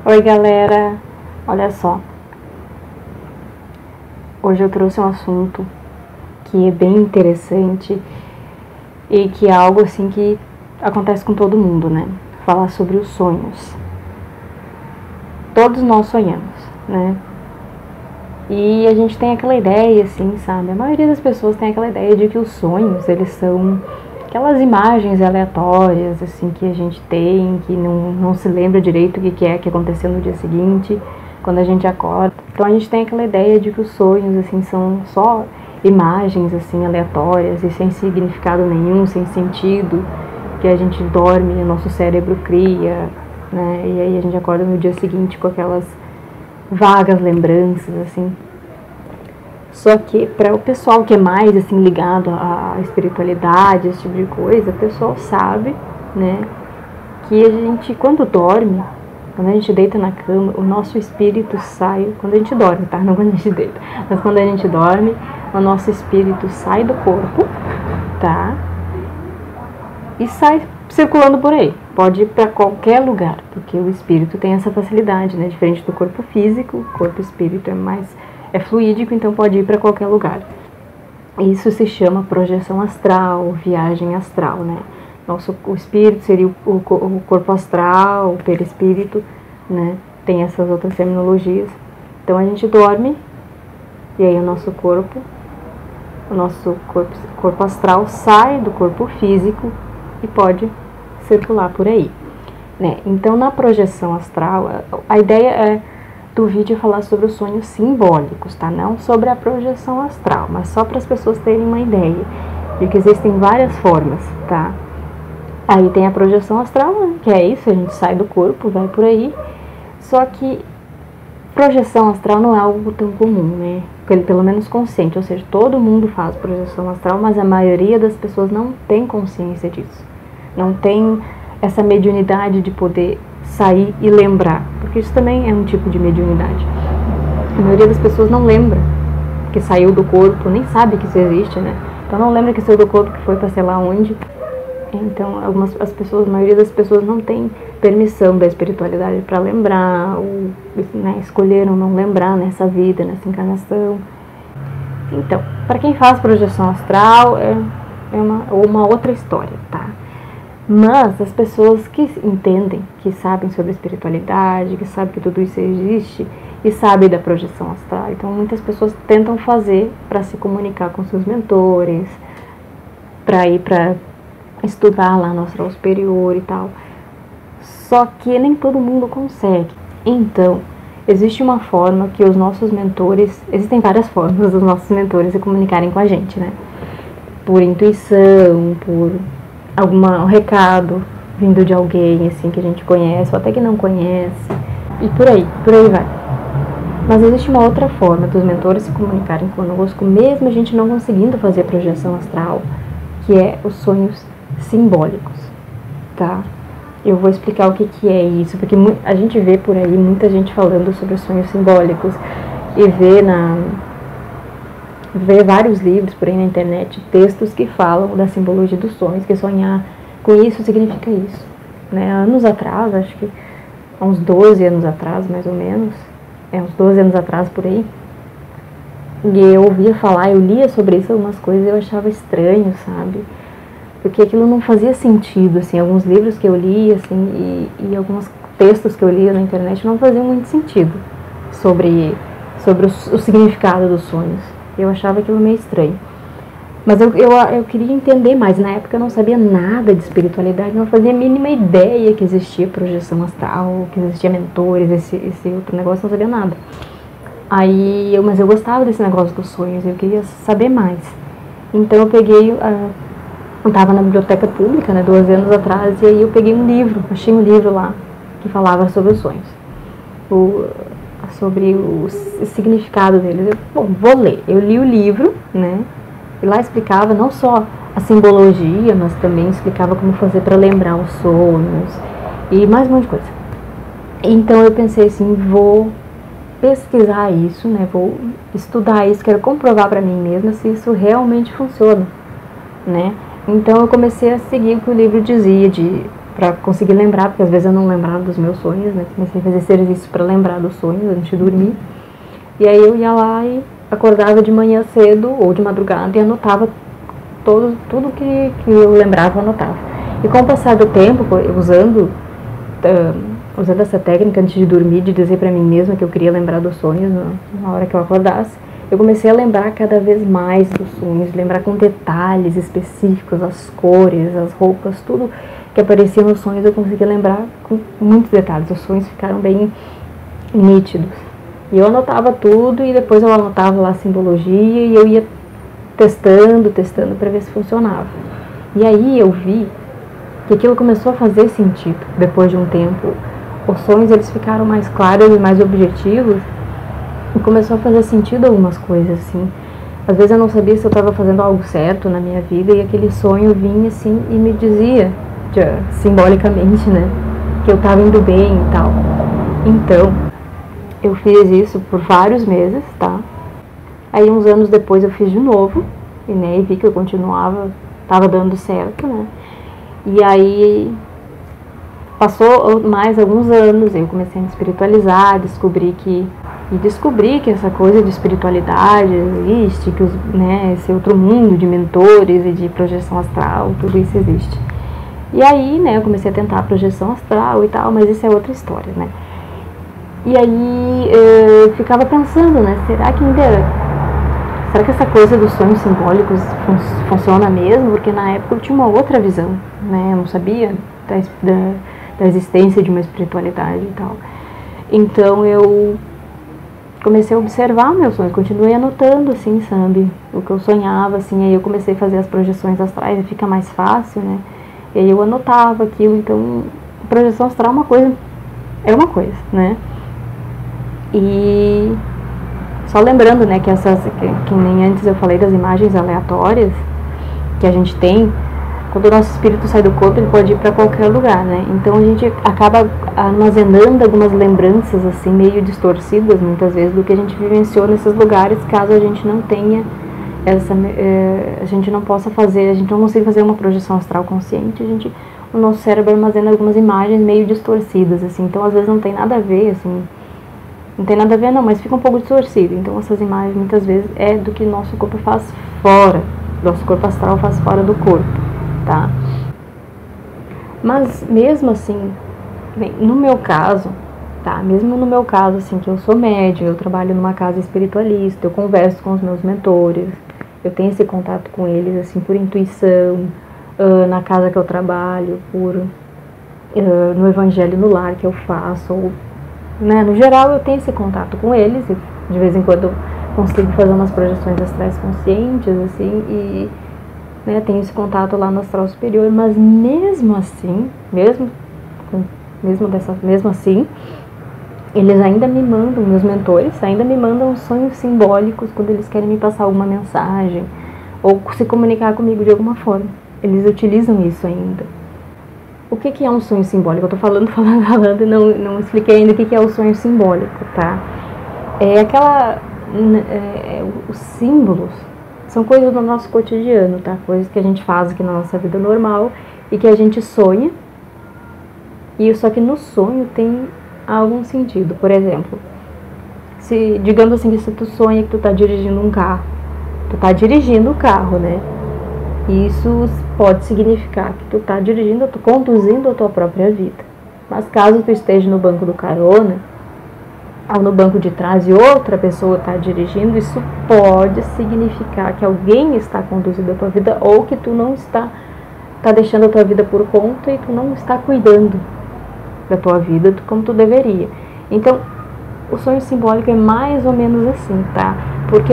Oi galera, olha só, hoje eu trouxe um assunto que é bem interessante e que é algo assim que acontece com todo mundo, né? Falar sobre os sonhos. Todos nós sonhamos, né? E a gente tem aquela ideia, assim, sabe? A maioria das pessoas tem aquela ideia de que os sonhos, eles são aquelas imagens aleatórias, assim, que a gente tem, que não se lembra direito o que é que aconteceu no dia seguinte, quando a gente acorda. Então a gente tem aquela ideia de que os sonhos, assim, são só imagens, assim, aleatórias e sem significado nenhum, sem sentido, que a gente dorme, o nosso cérebro cria, né? E aí a gente acorda no dia seguinte com aquelas vagas lembranças, assim. Só que para o pessoal que é mais assim ligado à espiritualidade, esse tipo de coisa, o pessoal sabe, né, que a gente quando dorme, quando a gente deita na cama, o nosso espírito sai, quando a gente dorme, tá? Não quando a gente deita, mas quando a gente dorme, o nosso espírito sai do corpo, tá? E sai circulando por aí. Pode ir para qualquer lugar, porque o espírito tem essa facilidade, né? Diferente do corpo físico, o corpo espírito é fluídico, então pode ir para qualquer lugar. Isso se chama projeção astral, viagem astral, né? O espírito seria o corpo astral, o perispírito, né? Tem essas outras terminologias. Então a gente dorme e aí o nosso corpo astral sai do corpo físico e pode circular por aí, né? Então na projeção astral, a ideia do vídeo é falar sobre os sonhos simbólicos, tá? Não sobre a projeção astral, mas só para as pessoas terem uma ideia de que existem várias formas, tá? Aí tem a projeção astral, né? Que é isso, a gente sai do corpo, vai por aí. Só que projeção astral não é algo tão comum, né? Pelo menos consciente, ou seja, todo mundo faz projeção astral, mas a maioria das pessoas não tem consciência disso. Não tem essa mediunidade de poder sair e lembrar, porque isso também é um tipo de mediunidade. A maioria das pessoas não lembra que saiu do corpo, nem sabe que isso existe, né? Então não lembra que saiu do corpo, que foi para sei lá onde. Então a maioria das pessoas não tem permissão da espiritualidade para lembrar, ou né, escolheram não lembrar nessa vida, nessa encarnação. Então, para quem faz projeção astral é uma outra história, tá? Mas as pessoas que entendem, que sabem sobre espiritualidade, que sabem que tudo isso existe e sabem da projeção astral, então muitas pessoas tentam fazer para se comunicar com seus mentores, para ir para estudar lá no astral superior e tal. Só que nem todo mundo consegue. Então, existe uma forma que os nossos mentores, existem várias formas dos nossos mentores se comunicarem com a gente, né? Por intuição, por um recado vindo de alguém assim que a gente conhece ou até que não conhece, e por aí vai. Mas existe uma outra forma dos mentores se comunicarem conosco, mesmo a gente não conseguindo fazer projeção astral, que é os sonhos simbólicos, tá? Eu vou explicar o que é isso, porque a gente vê por aí muita gente falando sobre os sonhos simbólicos e vê vários livros por aí na internet, textos que falam da simbologia dos sonhos, que sonhar com isso significa isso, né? Anos atrás, acho que há uns 12 anos atrás, mais ou menos, uns 12 anos atrás por aí, e eu ouvia falar, eu lia sobre isso algumas coisas e eu achava estranho, sabe? Porque aquilo não fazia sentido, assim, alguns livros que eu li, assim, e alguns textos que eu lia na internet não faziam muito sentido sobre o significado dos sonhos. Eu achava aquilo meio estranho. Mas eu queria entender mais. Na época eu não sabia nada de espiritualidade, não fazia a mínima ideia que existia projeção astral, que existia mentores, esse outro negócio, não sabia nada. Mas eu gostava desse negócio dos sonhos, eu queria saber mais. Então eu estava na biblioteca pública, né, 12 anos atrás, e aí eu peguei achei um livro lá, que falava sobre os sonhos. Sobre o significado deles. Bom, vou ler. Eu li o livro, né? E lá explicava não só a simbologia, mas também explicava como fazer para lembrar os sonhos e mais um monte de coisa. Então eu pensei assim, vou pesquisar isso, né? Vou estudar isso, quero comprovar para mim mesma se isso realmente funciona, né? Então eu comecei a seguir o que o livro dizia pra conseguir lembrar, porque às vezes eu não lembrava dos meus sonhos, né? Comecei a fazer exercício pra lembrar dos sonhos antes de dormir. E aí eu ia lá e acordava de manhã cedo ou de madrugada e anotava tudo que eu lembrava, eu anotava. E com o passar do tempo, usando essa técnica antes de dormir, de dizer pra mim mesma que eu queria lembrar dos sonhos na hora que eu acordasse, eu comecei a lembrar cada vez mais dos sonhos, lembrar com detalhes específicos, as cores, as roupas, tudo que aparecia nos sonhos eu conseguia lembrar com muitos detalhes. Os sonhos ficaram bem nítidos. E eu anotava tudo e depois eu anotava lá a simbologia e eu ia testando para ver se funcionava. E aí eu vi que aquilo começou a fazer sentido depois de um tempo. Os sonhos eles ficaram mais claros e mais objetivos e começou a fazer sentido algumas coisas, assim. Às vezes eu não sabia se eu estava fazendo algo certo na minha vida e aquele sonho vinha assim e me dizia, simbolicamente, né, que eu estava indo bem e tal. Então, eu fiz isso por vários meses, tá? Aí uns anos depois eu fiz de novo, e vi que eu tava dando certo, né? E aí passou mais alguns anos, eu comecei a me espiritualizar, descobri que essa coisa de espiritualidade existe, que esse outro mundo de mentores e de projeção astral, tudo isso existe. E aí, né, eu comecei a tentar a projeção astral e tal, mas isso é outra história, né? E aí eu ficava pensando, né, será que essa coisa dos sonhos simbólicos funciona mesmo? Porque na época eu tinha uma outra visão, né, eu não sabia da existência de uma espiritualidade e tal. Então eu comecei a observar meus sonhos, continuei anotando, assim, sabe, o que eu sonhava, assim, aí eu comecei a fazer as projeções astrais e fica mais fácil, né, e aí eu anotava aquilo. Então, projeção astral é uma coisa, né, e só lembrando, né, que nem antes eu falei das imagens aleatórias que a gente tem, quando o nosso espírito sai do corpo, ele pode ir para qualquer lugar, né? Então a gente acaba armazenando algumas lembranças, assim, meio distorcidas, muitas vezes, do que a gente vivenciou nesses lugares, caso a gente não tenha a gente não possa fazer, a gente não consiga fazer uma projeção astral consciente, o nosso cérebro armazena algumas imagens meio distorcidas, assim, então às vezes não tem nada a ver, assim, não tem nada a ver não, mas fica um pouco distorcido. Então essas imagens muitas vezes é do que nosso corpo faz fora, nosso corpo astral faz fora do corpo, tá? Mas mesmo assim, bem, no meu caso, tá? Mesmo no meu caso, assim, que eu sou médium, eu trabalho numa casa espiritualista, eu converso com os meus mentores, eu tenho esse contato com eles, assim, por intuição, na casa que eu trabalho, no evangelho no lar que eu faço, ou, né, no geral eu tenho esse contato com eles, e de vez em quando eu consigo fazer umas projeções astrais conscientes, assim, e, né, tenho esse contato lá no astral superior, mas mesmo assim, mesmo assim, eles ainda me mandam, meus mentores ainda me mandam sonhos simbólicos quando eles querem me passar alguma mensagem ou se comunicar comigo de alguma forma. Eles utilizam isso ainda. O que é um sonho simbólico? Eu tô falando e não expliquei ainda o que é o sonho simbólico, tá? Os símbolos são coisas do nosso cotidiano, tá? Coisas que a gente faz aqui na nossa vida normal e que a gente sonha. E só que no sonho tem algum sentido. Por exemplo, digamos assim, se tu sonha que tu tá dirigindo um carro, tu tá dirigindo o carro, né? Isso pode significar que tu tá conduzindo a tua própria vida. Mas caso tu esteja no banco do carona, ou no banco de trás e outra pessoa está dirigindo, isso pode significar que alguém está conduzindo a tua vida ou que tu não está deixando a tua vida por conta e tu não está cuidando da tua vida como tu deveria. Então, o sonho simbólico é mais ou menos assim, tá? Porque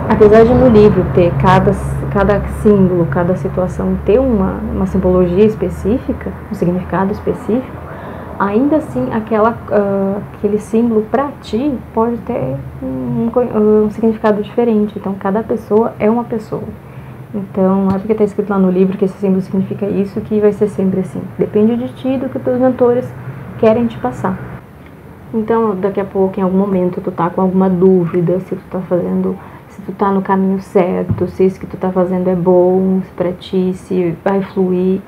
apesar de no livro ter cada símbolo, cada situação ter uma simbologia específica, um significado específico, ainda assim aquele símbolo para ti pode ter um significado diferente. Então cada pessoa é uma pessoa. Então não é porque está escrito lá no livro que esse símbolo significa isso que vai ser sempre assim. Depende de ti, do que os teus mentores querem te passar. Então daqui a pouco, em algum momento, tu tá com alguma dúvida se tu tá no caminho certo, se isso que tu tá fazendo é bom pra ti, se vai fluir.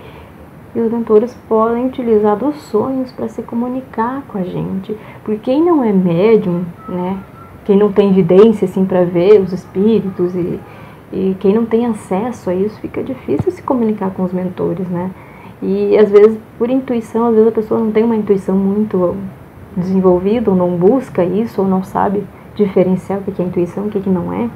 E os mentores podem utilizar dos sonhos para se comunicar com a gente. Porque quem não é médium, né? Quem não tem evidência assim, para ver os espíritos e quem não tem acesso a isso, fica difícil se comunicar com os mentores, né? E às vezes, por intuição, às vezes a pessoa não tem uma intuição muito desenvolvida, ou não busca isso, ou não sabe diferenciar o que é intuição, o que não é.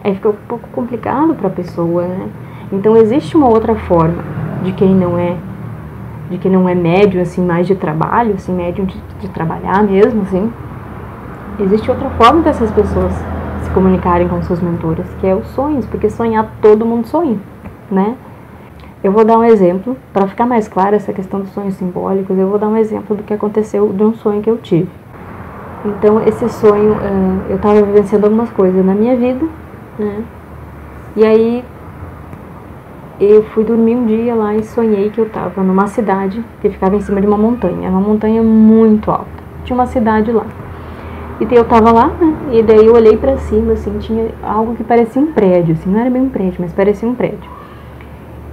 Aí fica um pouco complicado para a pessoa, né? Então existe uma outra forma de quem não é médium, assim, mais de trabalho, assim, médium de trabalhar mesmo, assim. Existe outra forma dessas pessoas se comunicarem com seus mentores, que é os sonhos, porque sonhar todo mundo sonha, né? Eu vou dar um exemplo, para ficar mais clara essa questão dos sonhos simbólicos, eu vou dar um exemplo do que aconteceu de um sonho que eu tive. Então, esse sonho, eu estava vivenciando algumas coisas na minha vida, né? E aí, eu fui dormir um dia lá e sonhei que eu estava numa cidade que ficava em cima de uma montanha. Era uma montanha muito alta. Tinha uma cidade lá. E eu estava lá, né? E daí eu olhei para cima, assim, tinha algo que parecia um prédio, assim. Não era bem um prédio, mas parecia um prédio.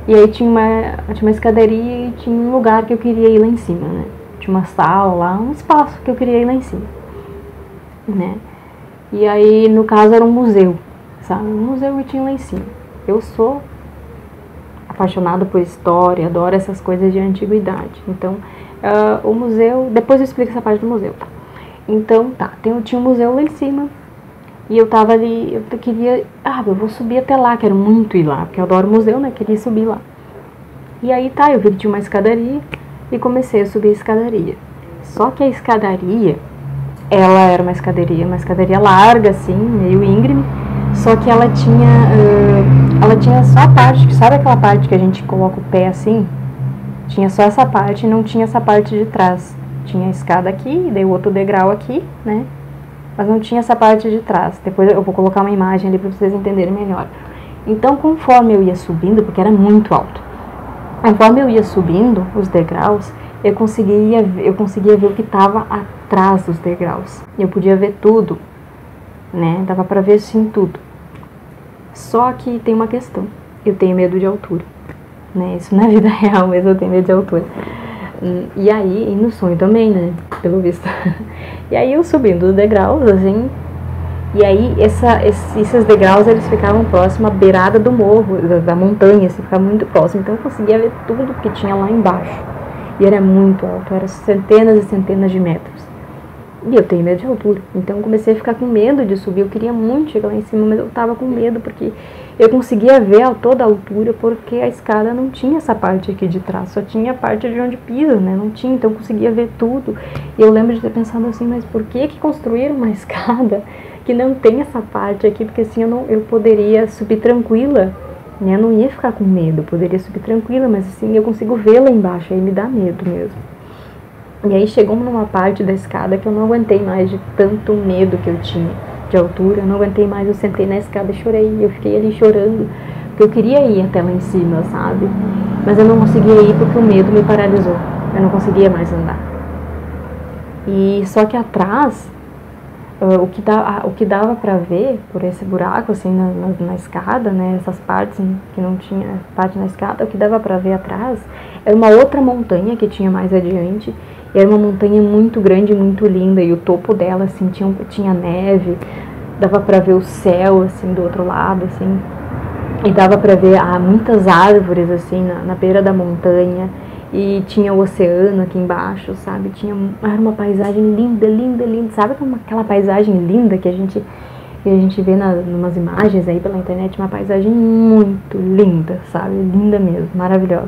E aí tinha uma escadaria e tinha um lugar que eu queria ir lá em cima, né? Tinha uma sala lá, um espaço que eu queria ir lá em cima, né? E aí, no caso, era um museu, sabe? Um museu que tinha lá em cima. Eu sou apaixonada por história, adoro essas coisas de antiguidade. Então, o museu... Depois eu explico essa parte do museu, tá? Então, tá, tinha um museu lá em cima. E eu tava ali, eu queria... eu vou subir até lá, quero muito ir lá, porque eu adoro museu, né? Queria subir lá. E aí, tá, eu vi que tinha uma escadaria e comecei a subir a escadaria. Só que a escadaria, ela era uma escadaria larga, assim, meio íngreme. Só que ela tinha só a parte, sabe aquela parte que a gente coloca o pé assim? Tinha só essa parte e não tinha essa parte de trás. Tinha a escada aqui, daí o outro degrau aqui, né? Mas não tinha essa parte de trás. Depois eu vou colocar uma imagem ali para vocês entenderem melhor. Então, conforme eu ia subindo, porque era muito alto, conforme eu ia subindo os degraus, eu conseguia ver o que estava atrás dos degraus. Eu podia ver tudo, né? Dava para ver sim tudo. Só que tem uma questão. Eu tenho medo de altura, né? Isso na vida real mesmo, eu tenho medo de altura. E aí, e no sonho também, né? Pelo visto. E aí eu subindo os degraus, assim. E aí esses degraus, eles ficavam próximos à beirada do morro, da montanha, assim, ficava muito próximo. Então eu conseguia ver tudo que tinha lá embaixo. E era muito alto, era centenas e centenas de metros. E eu tenho medo de altura, então eu comecei a ficar com medo de subir. Eu queria muito chegar lá em cima, mas eu tava com medo, porque eu conseguia ver a toda a altura, porque a escada não tinha essa parte aqui de trás, só tinha a parte de onde pisa, né? Não tinha, então eu conseguia ver tudo. E eu lembro de ter pensado assim, mas por que construíram uma escada que não tem essa parte aqui? Porque assim eu poderia subir tranquila, né? Eu não ia ficar com medo, eu poderia subir tranquila, mas assim eu consigo ver lá embaixo, aí me dá medo mesmo. E aí chegou numa parte da escada que eu não aguentei mais de tanto medo que eu tinha de altura, eu não aguentei mais, eu sentei na escada e chorei, eu fiquei ali chorando, porque eu queria ir até lá em cima, sabe? Mas eu não conseguia ir porque o medo me paralisou, eu não conseguia mais andar. E só que atrás, o que dava pra ver por esse buraco, assim, na escada, né, essas partes que não tinha parte na escada, o que dava pra ver atrás era uma outra montanha que tinha mais adiante. Era uma montanha muito grande, muito linda, e o topo dela, assim, tinha neve, dava pra ver o céu, assim, do outro lado, assim, e dava pra ver muitas árvores, assim, na beira da montanha, e tinha o oceano aqui embaixo, sabe, era uma paisagem linda, linda, linda, sabe aquela paisagem linda que a gente vê numas imagens aí pela internet, uma paisagem muito linda, sabe, linda mesmo, maravilhosa.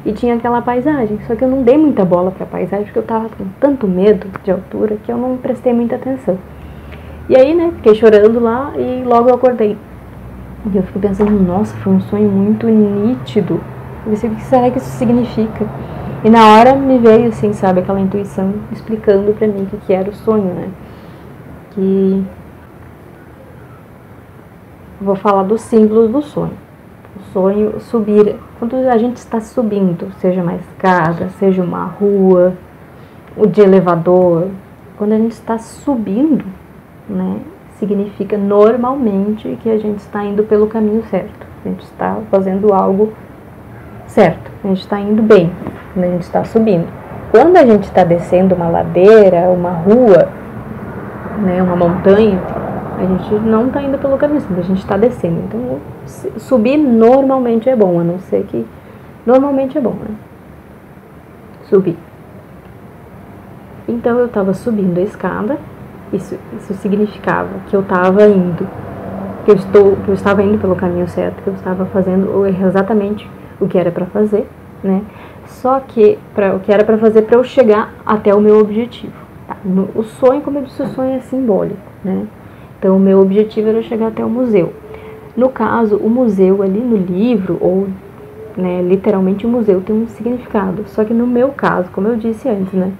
E tinha aquela paisagem, só que eu não dei muita bola pra paisagem, porque eu tava com tanto medo de altura que eu não prestei muita atenção. E aí, né, fiquei chorando lá e logo eu acordei. E eu fiquei pensando, nossa, foi um sonho muito nítido. Eu pensei, o que será que isso significa? E na hora me veio, assim, sabe, aquela intuição explicando pra mim o que era o sonho, né. Que... Vou falar dos símbolos do sonho. O sonho, subir, quando a gente está subindo, seja uma escada, seja uma rua, o de elevador, quando a gente está subindo, né, significa normalmente que a gente está indo pelo caminho certo, a gente está fazendo algo certo, a gente está indo bem, a gente está subindo. Quando a gente está descendo uma ladeira, uma rua, né, uma montanha, a gente não está indo pelo caminho, a gente está descendo. Então, subir normalmente é bom, a não ser que... Normalmente é bom, né? Subir. Então, eu estava subindo a escada, isso significava que eu estava indo, que eu estava indo pelo caminho certo, que eu estava fazendo exatamente o que era para fazer, né? Só que o que era para fazer para eu chegar até o meu objetivo. Tá? O sonho, como eu disse, o sonho é simbólico, né? Então, o meu objetivo era chegar até o museu. No caso, o museu ali no livro, ou né, literalmente o museu tem um significado. Só que no meu caso, como eu disse antes, né?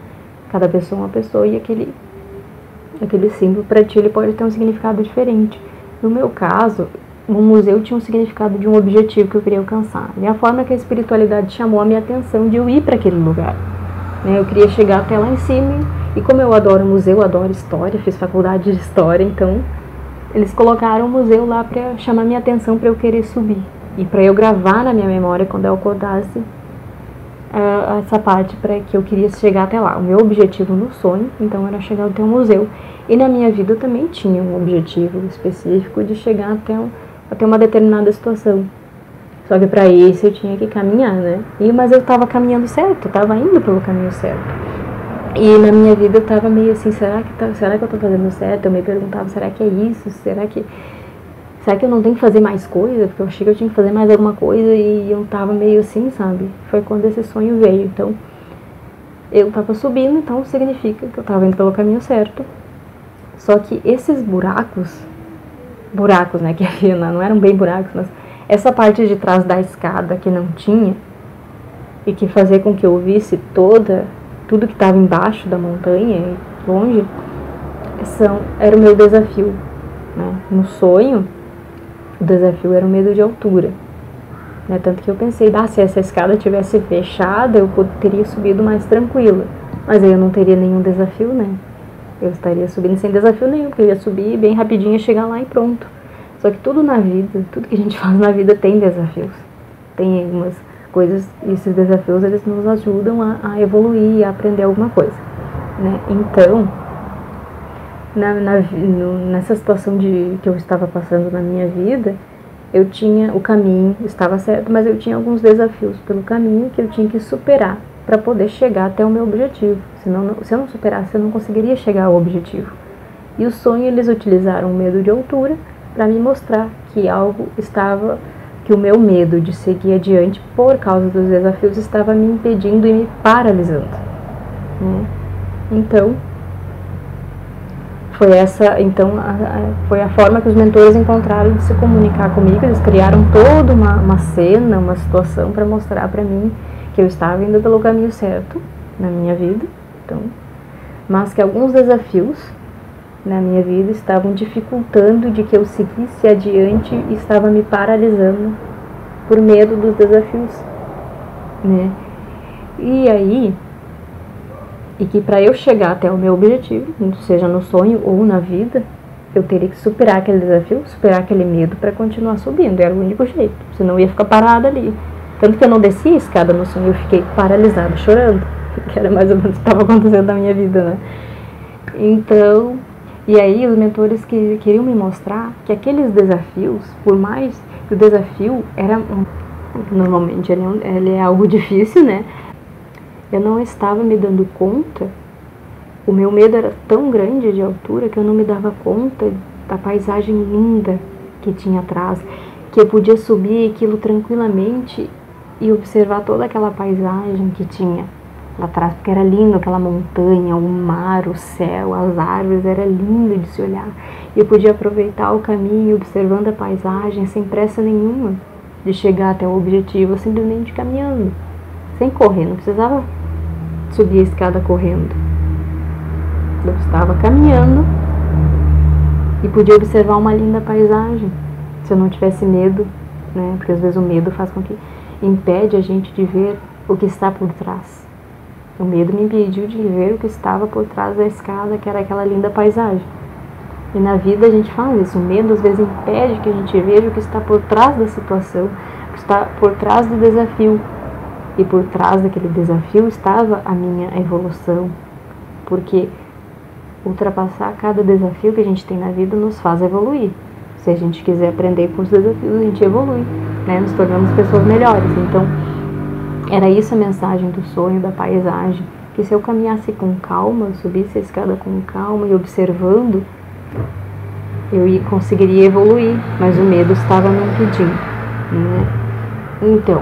Cada pessoa é uma pessoa e aquele símbolo para ti ele pode ter um significado diferente. No meu caso, o museu tinha um significado de um objetivo que eu queria alcançar. E a forma que a espiritualidade chamou a minha atenção de eu ir para aquele lugar. Né? Eu queria chegar até lá em cima, e como eu adoro museu, eu adoro história, fiz faculdade de história, então eles colocaram o museu lá para chamar minha atenção para eu querer subir. E para eu gravar na minha memória, quando eu acordasse, essa parte para que eu queria chegar até lá. O meu objetivo no sonho, então, era chegar até o museu. E na minha vida eu também tinha um objetivo específico de chegar até uma determinada situação. Só que para isso eu tinha que caminhar, né? Mas eu estava caminhando certo, estava indo pelo caminho certo. E na minha vida eu estava meio assim, será que eu estou fazendo certo? Eu me perguntava, será que é isso? Será que eu não tenho que fazer mais coisa? Porque eu achei que eu tinha que fazer mais alguma coisa e eu tava meio assim, sabe? Foi quando esse sonho veio. Então, eu tava subindo, então significa que eu tava indo pelo caminho certo. Só que esses buracos, né, que havia, não eram bem buracos, mas essa parte de trás da escada que não tinha, e que fazia com que eu visse tudo que estava embaixo da montanha, longe, era o meu desafio, né? No sonho, o desafio era o medo de altura, né? Tanto que eu pensei, se essa escada tivesse fechada, eu teria subido mais tranquila, mas aí eu não teria nenhum desafio, né? Eu estaria subindo sem desafio nenhum, porque eu ia subir bem rapidinho e chegar lá e pronto. Só que tudo na vida, tudo que a gente faz na vida tem desafios, tem algumas coisas, e esses desafios eles nos ajudam a evoluir, a aprender alguma coisa, né? Então, nessa situação que eu estava passando na minha vida, eu tinha o caminho, estava certo, mas eu tinha alguns desafios pelo caminho que eu tinha que superar para poder chegar até o meu objetivo. Se eu não superasse, eu não conseguiria chegar ao objetivo. E o sonho, eles utilizaram o medo de altura para me mostrar que o meu medo de seguir adiante por causa dos desafios estava me impedindo e me paralisando, né? Então, foi a forma que os mentores encontraram de se comunicar comigo. Eles criaram toda uma cena, uma situação para mostrar para mim que eu estava indo pelo caminho certo na minha vida, então, mas que alguns desafios na minha vida estavam dificultando de que eu seguisse adiante e estava me paralisando por medo dos desafios, né? E que para eu chegar até o meu objetivo, seja no sonho ou na vida, eu teria que superar aquele desafio, superar aquele medo para continuar subindo. Era o único jeito, senão eu ia ficar parada ali. Tanto que eu não desci a escada no sonho, eu fiquei paralisada, chorando, que era mais ou menos o que estava acontecendo na minha vida, né? Então, e aí os mentores queriam me mostrar que aqueles desafios, por mais que o desafio normalmente ele é algo difícil, né? Eu não estava me dando conta, o meu medo era tão grande de altura que eu não me dava conta da paisagem linda que tinha atrás, que eu podia subir aquilo tranquilamente e observar toda aquela paisagem que tinha lá atrás, porque era lindo, aquela montanha, o mar, o céu, as árvores, era lindo de se olhar. E eu podia aproveitar o caminho, observando a paisagem, sem pressa nenhuma de chegar até o objetivo, simplesmente caminhando, sem correr, não precisava subir a escada correndo. Eu estava caminhando e podia observar uma linda paisagem, se eu não tivesse medo, né? Porque às vezes o medo faz com que impede a gente de ver o que está por trás. O medo me impediu de ver o que estava por trás da escada, que era aquela linda paisagem. E na vida a gente faz isso. O medo às vezes impede que a gente veja o que está por trás da situação, o que está por trás do desafio. E por trás daquele desafio estava a minha evolução, porque ultrapassar cada desafio que a gente tem na vida nos faz evoluir. Se a gente quiser aprender com os desafios, a gente evolui, né? Nos tornamos pessoas melhores. Então, era isso a mensagem do sonho, da paisagem, que se eu caminhasse com calma, subisse a escada com calma e observando, eu conseguiria evoluir, mas o medo estava me impedindo, né? Então,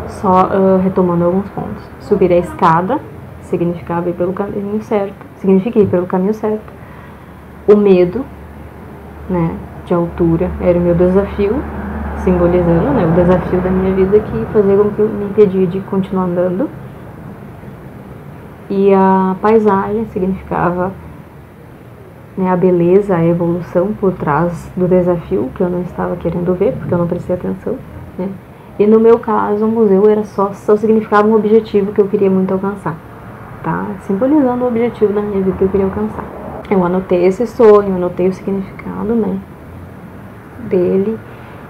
só retomando alguns pontos. Subir a escada significava ir pelo caminho certo, significa ir pelo caminho certo. O medo, né, de altura era o meu desafio, simbolizando, né, o desafio da minha vida que fazia com que eu me impedia de continuar andando. E a paisagem significava, né, a beleza, a evolução por trás do desafio que eu não estava querendo ver, porque eu não prestei atenção, né? E no meu caso, o museu era só significava um objetivo que eu queria muito alcançar, tá? Simbolizando o objetivo da minha vida que eu queria alcançar. Eu anotei esse sonho, anotei o significado, né, dele,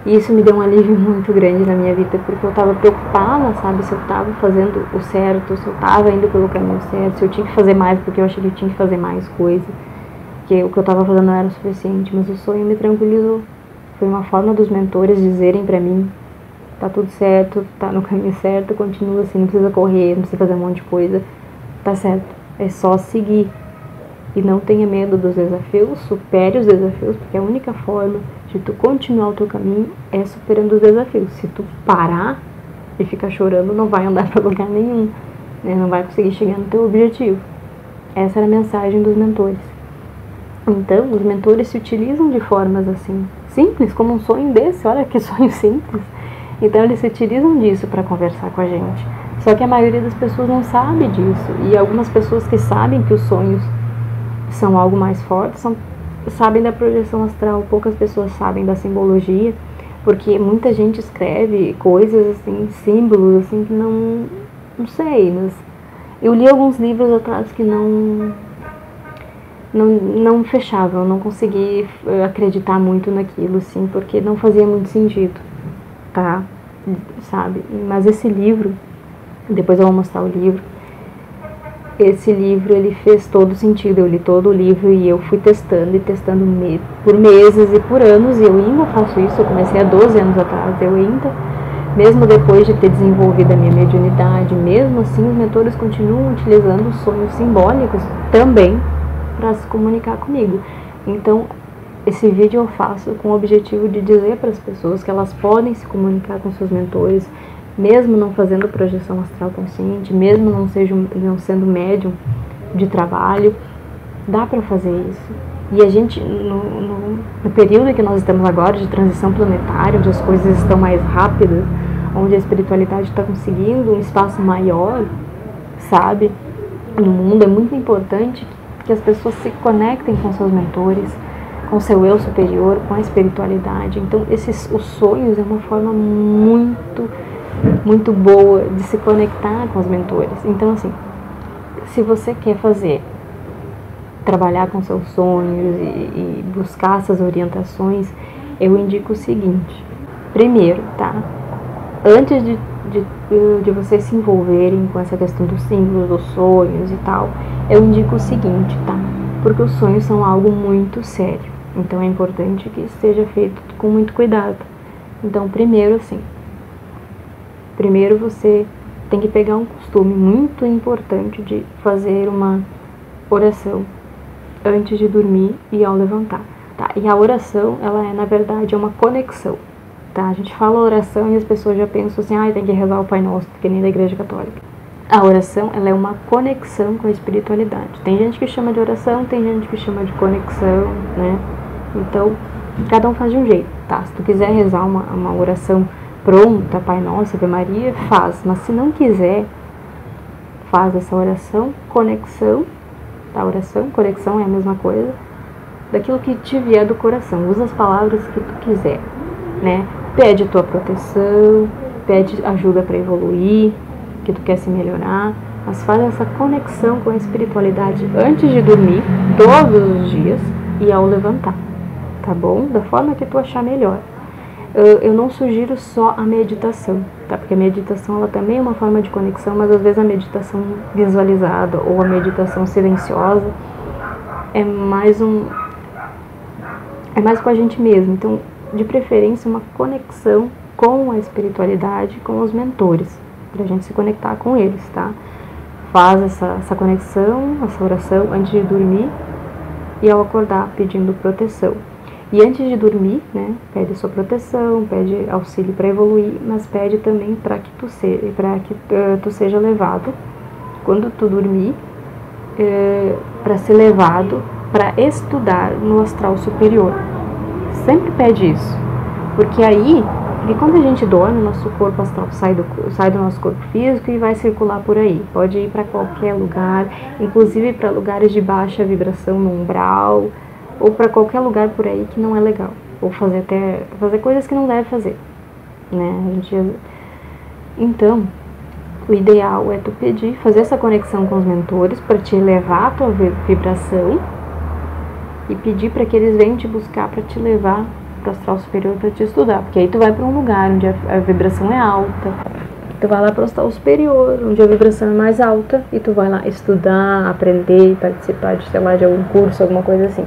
e isso me deu um alívio muito grande na minha vida, porque eu estava preocupada, sabe, se eu estava fazendo o certo, se eu estava indo pelo caminho certo, se eu tinha que fazer mais, porque eu achei que eu tinha que fazer mais coisa, que o que eu estava fazendo não era o suficiente, mas o sonho me tranquilizou. Foi uma forma dos mentores dizerem pra mim: tá tudo certo, tá no caminho certo, continua assim, não precisa correr, não precisa fazer um monte de coisa, tá certo, é só seguir. E não tenha medo dos desafios, supere os desafios, porque a única forma de tu continuar o teu caminho é superando os desafios. Se tu parar e ficar chorando, não vai andar para lugar nenhum, né? Não vai conseguir chegar no teu objetivo. Essa era a mensagem dos mentores. Então, os mentores se utilizam de formas assim, simples, como um sonho desse. Olha que sonho simples. Então, eles se utilizam disso para conversar com a gente. Só que a maioria das pessoas não sabe disso. E algumas pessoas que sabem que os sonhos são algo mais forte, sabem da projeção astral. Poucas pessoas sabem da simbologia, porque muita gente escreve coisas assim, símbolos assim, que não sei, mas eu li alguns livros atrás que não fechavam, não consegui acreditar muito naquilo, assim, porque não fazia muito sentido, tá? Sabe? Mas esse livro, depois eu vou mostrar o livro, esse livro, ele fez todo sentido. Eu li todo o livro e eu fui testando e testando por meses e por anos, e eu ainda faço isso. Eu comecei há 12 anos atrás, eu ainda, mesmo depois de ter desenvolvido a minha mediunidade, mesmo assim os mentores continuam utilizando os sonhos simbólicos também para se comunicar comigo. Então, esse vídeo eu faço com o objetivo de dizer para as pessoas que elas podem se comunicar com seus mentores, mesmo não fazendo projeção astral consciente, mesmo não sendo médium de trabalho, dá para fazer isso. E a gente, no período que nós estamos agora, de transição planetária, onde as coisas estão mais rápidas, onde a espiritualidade está conseguindo um espaço maior, sabe, no mundo, é muito importante que as pessoas se conectem com seus mentores, com seu eu superior, com a espiritualidade. Então, os sonhos é uma forma muito boa de se conectar com os mentores. Então, assim, se você quer trabalhar com seus sonhos e buscar essas orientações, eu indico o seguinte. Primeiro, tá? Antes de vocês se envolverem com essa questão dos símbolos, dos sonhos e tal, eu indico o seguinte, tá? Porque os sonhos são algo muito sério. Então, é importante que seja feito com muito cuidado. Então, primeiro você tem que pegar um costume muito importante de fazer uma oração antes de dormir e ao levantar, tá? E a oração, ela na verdade, é uma conexão, tá? A gente fala oração e as pessoas já pensam assim, tem que rezar o Pai Nosso, que nem da Igreja Católica. A oração, ela é uma conexão com a espiritualidade. Tem gente que chama de oração, tem gente que chama de conexão, né? Então, cada um faz de um jeito, tá? Se tu quiser rezar uma oração pronta, Pai Nosso, Ave Maria, faz. Mas se não quiser, faz essa oração, conexão, tá? Oração, conexão é a mesma coisa, daquilo que te vier do coração. Usa as palavras que tu quiser, né? Pede tua proteção, pede ajuda para evoluir, que tu quer se melhorar, mas faz essa conexão com a espiritualidade antes de dormir, todos os dias, e ao levantar, tá bom? Da forma que tu achar melhor. Eu não sugiro só a meditação, tá? Porque a meditação ela também é uma forma de conexão, mas às vezes a meditação visualizada ou a meditação silenciosa é mais com a gente mesmo. Então, de preferência, uma conexão com a espiritualidade, com os mentores, pra gente se conectar com eles, tá? Faz essa conexão, essa oração antes de dormir e ao acordar pedindo proteção. E antes de dormir, né, pede sua proteção, pede auxílio para evoluir, mas pede também para que tu seja levado, quando tu dormir, para ser levado para estudar no astral superior. Sempre pede isso, porque aí, quando a gente dorme, nosso corpo astral sai do nosso corpo físico e vai circular por aí. Pode ir para qualquer lugar, inclusive para lugares de baixa vibração no umbral, ou para qualquer lugar por aí que não é legal, ou fazer coisas que não deve fazer, né? Então, o ideal é tu fazer essa conexão com os mentores para te elevar a tua vibração e pedir para que eles venham te buscar para te levar para o astral superior para te estudar, porque aí tu vai para um lugar onde a vibração é alta, tu vai lá para o astral superior, onde a vibração é mais alta, e tu vai lá estudar, aprender, participar de, sei lá, de algum curso, alguma coisa assim.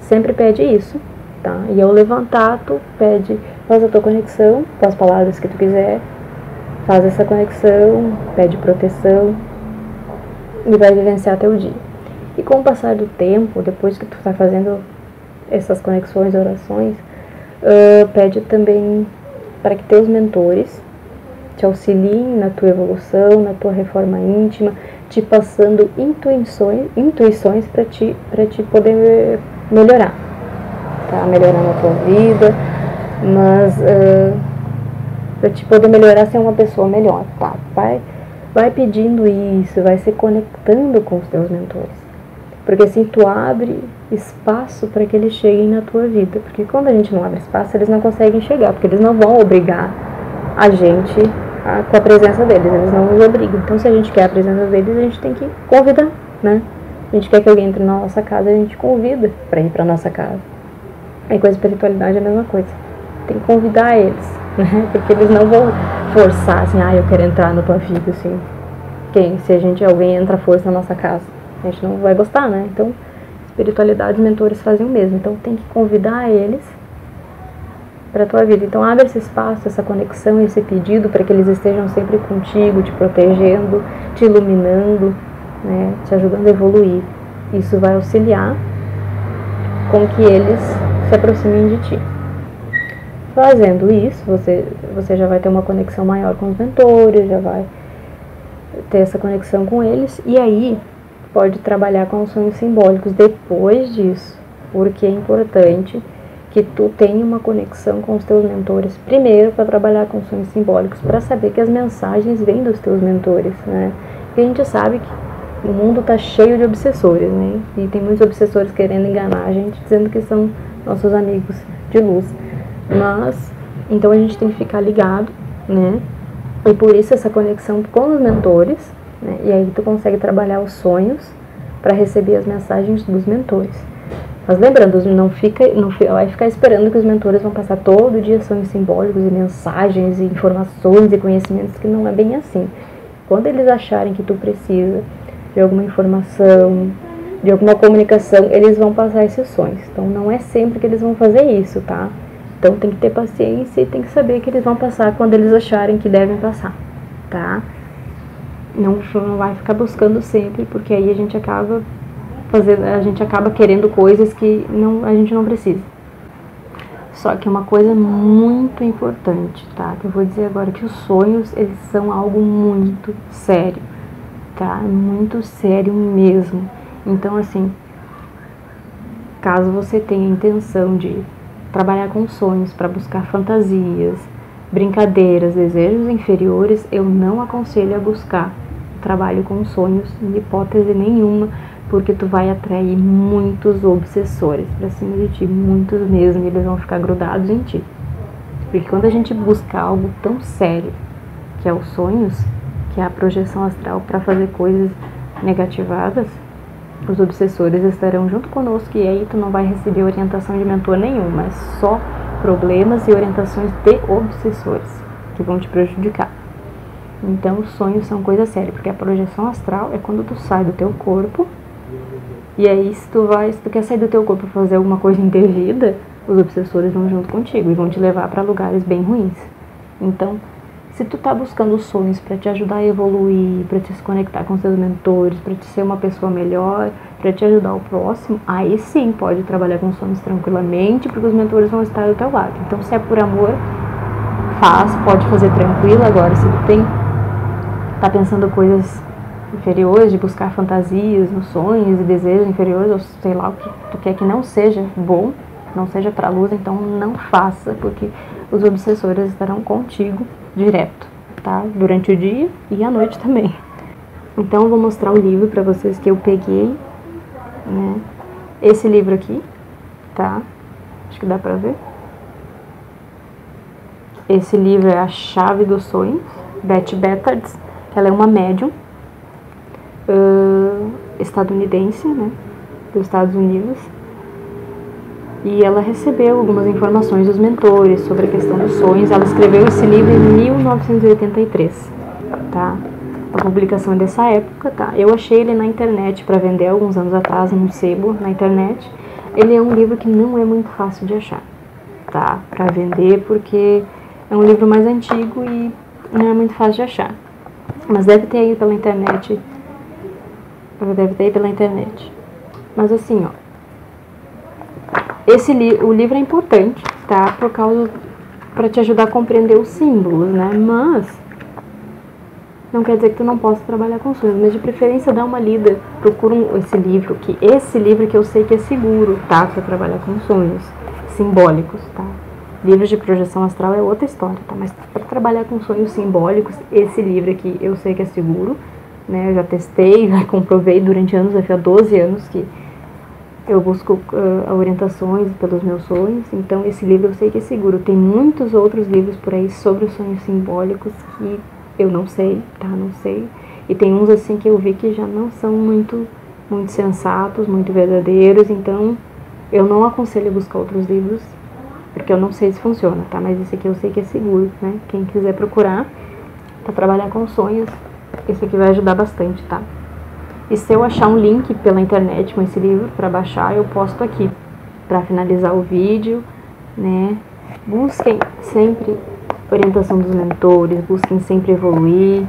Sempre pede isso, tá? E ao levantar, tu faz a tua conexão com as palavras que tu quiser, faz essa conexão, pede proteção e vai vivenciar teu dia. E com o passar do tempo, depois que tu tá fazendo essas conexões, orações, pede também para que teus mentores te auxiliem na tua evolução, na tua reforma íntima, te passando intuições para ti poder melhorar, tá? Melhorar na tua vida, mas para te poder melhorar, ser uma pessoa melhor, tá? Vai pedindo isso, vai se conectando com os teus mentores, porque assim tu abre espaço para que eles cheguem na tua vida, porque quando a gente não abre espaço, eles não conseguem chegar, porque eles não vão obrigar a gente com a presença deles, eles não nos obrigam. Então, se a gente quer a presença deles, a gente tem que convidar, né? A gente quer que alguém entre na nossa casa, a gente convida para ir para nossa casa. Aí com a espiritualidade é a mesma coisa, tem que convidar eles, né? Porque eles não vão forçar assim, eu quero entrar na tua vida, assim. Se alguém entra à força na nossa casa, a gente não vai gostar, né? Então, espiritualidade, os mentores fazem o mesmo, então tem que convidar eles para a tua vida. Então abre esse espaço, essa conexão, esse pedido para que eles estejam sempre contigo, te protegendo, te iluminando, né, te ajudando a evoluir. Isso vai auxiliar com que eles se aproximem de ti. Fazendo isso, você já vai ter uma conexão maior com os mentores, já vai ter essa conexão com eles, e aí pode trabalhar com os sonhos simbólicos depois disso, porque é importante que tu tenha uma conexão com os teus mentores primeiro para trabalhar com sonhos simbólicos, para saber que as mensagens vêm dos teus mentores, né? Porque a gente sabe que o mundo está cheio de obsessores, né? E tem muitos obsessores querendo enganar a gente, dizendo que são nossos amigos de luz. Mas, então a gente tem que ficar ligado, né? E por isso essa conexão com os mentores, né? E aí tu consegue trabalhar os sonhos para receber as mensagens dos mentores. Mas lembrando, não vai ficar esperando que os mentores vão passar todo dia sonhos simbólicos e mensagens e informações e conhecimentos, que não é bem assim. Quando eles acharem que tu precisa de alguma informação, de alguma comunicação, eles vão passar esses sonhos. Então não é sempre que eles vão fazer isso, tá? Então tem que ter paciência e tem que saber que eles vão passar quando eles acharem que devem passar, tá? Não vai ficar buscando sempre, porque aí a gente acaba querendo coisas que a gente não precisa. Só que uma coisa muito importante, tá? Que eu vou dizer agora, que os sonhos, eles são algo muito sério, tá? Muito sério mesmo. Então, assim, caso você tenha a intenção de trabalhar com sonhos para buscar fantasias, brincadeiras, desejos inferiores, eu não aconselho a buscar trabalho com sonhos em hipótese nenhuma, porque tu vai atrair muitos obsessores pra cima de ti, muitos mesmo, e eles vão ficar grudados em ti. Porque quando a gente busca algo tão sério, que é os sonhos, que é a projeção astral para fazer coisas negativadas, os obsessores estarão junto conosco, e aí tu não vai receber orientação de mentor nenhum, mas só problemas e orientações de obsessores que vão te prejudicar. Então os sonhos são coisa séria, porque a projeção astral é quando tu sai do teu corpo, e aí se tu quer sair do teu corpo e fazer alguma coisa indevida, os obsessores vão junto contigo e vão te levar para lugares bem ruins. Então, se tu tá buscando sonhos para te ajudar a evoluir, para te se conectar com seus mentores, para te ser uma pessoa melhor, para te ajudar o próximo, aí sim pode trabalhar com sonhos tranquilamente, porque os mentores vão estar do teu lado. Então, se é por amor, pode fazer tranquilo. Agora, se tu tá pensando coisas inferiores, de buscar fantasias nos sonhos e desejos inferiores, ou sei lá o que tu quer que não seja bom, não seja pra luz, então não faça, porque os obsessores estarão contigo direto, tá? Durante o dia e à noite também. Então eu vou mostrar o livro pra vocês que eu peguei, né? Esse livro aqui, tá? Acho que dá pra ver. Esse livro é A Chave dos Sonhos, Beth Bettards. Ela é uma médium estadunidense, né? Dos Estados Unidos. E ela recebeu algumas informações dos mentores sobre a questão dos sonhos. Ela escreveu esse livro em 1983, tá? A publicação é dessa época, tá? Eu achei ele na internet para vender alguns anos atrás, num sebo na internet. Ele é um livro que não é muito fácil de achar, tá? Para vender, porque é um livro mais antigo e não é muito fácil de achar. Mas deve ter aí pela internet. Mas assim, ó. O livro é importante, tá? Para te ajudar a compreender os símbolos, né? Mas não quer dizer que tu não possa trabalhar com sonhos, mas de preferência dá uma lida, procura esse livro que eu sei que é seguro, tá? Para trabalhar com sonhos simbólicos, tá? Livros de projeção astral é outra história, tá? Mas para trabalhar com sonhos simbólicos, esse livro aqui eu sei que é seguro, né? Eu já testei, já comprovei durante anos, há 12 anos que eu busco orientações pelos meus sonhos, então esse livro eu sei que é seguro. Tem muitos outros livros por aí sobre os sonhos simbólicos que eu não sei, tá? Não sei. E tem uns assim que eu vi que já não são muito sensatos, muito verdadeiros, então eu não aconselho a buscar outros livros, porque eu não sei se funciona, tá? Mas esse aqui eu sei que é seguro, né? Quem quiser procurar para trabalhar com sonhos, esse aqui vai ajudar bastante, tá? E se eu achar um link pela internet com esse livro para baixar, eu posto aqui para finalizar o vídeo, né? Busquem sempre orientação dos mentores, busquem sempre evoluir,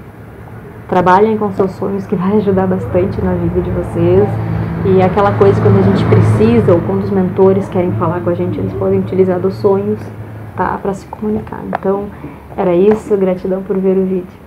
trabalhem com seus sonhos, que vai ajudar bastante na vida de vocês. E aquela coisa, quando a gente precisa ou quando os mentores querem falar com a gente, eles podem utilizar dos sonhos, tá? Para se comunicar. Então, era isso. Gratidão por ver o vídeo.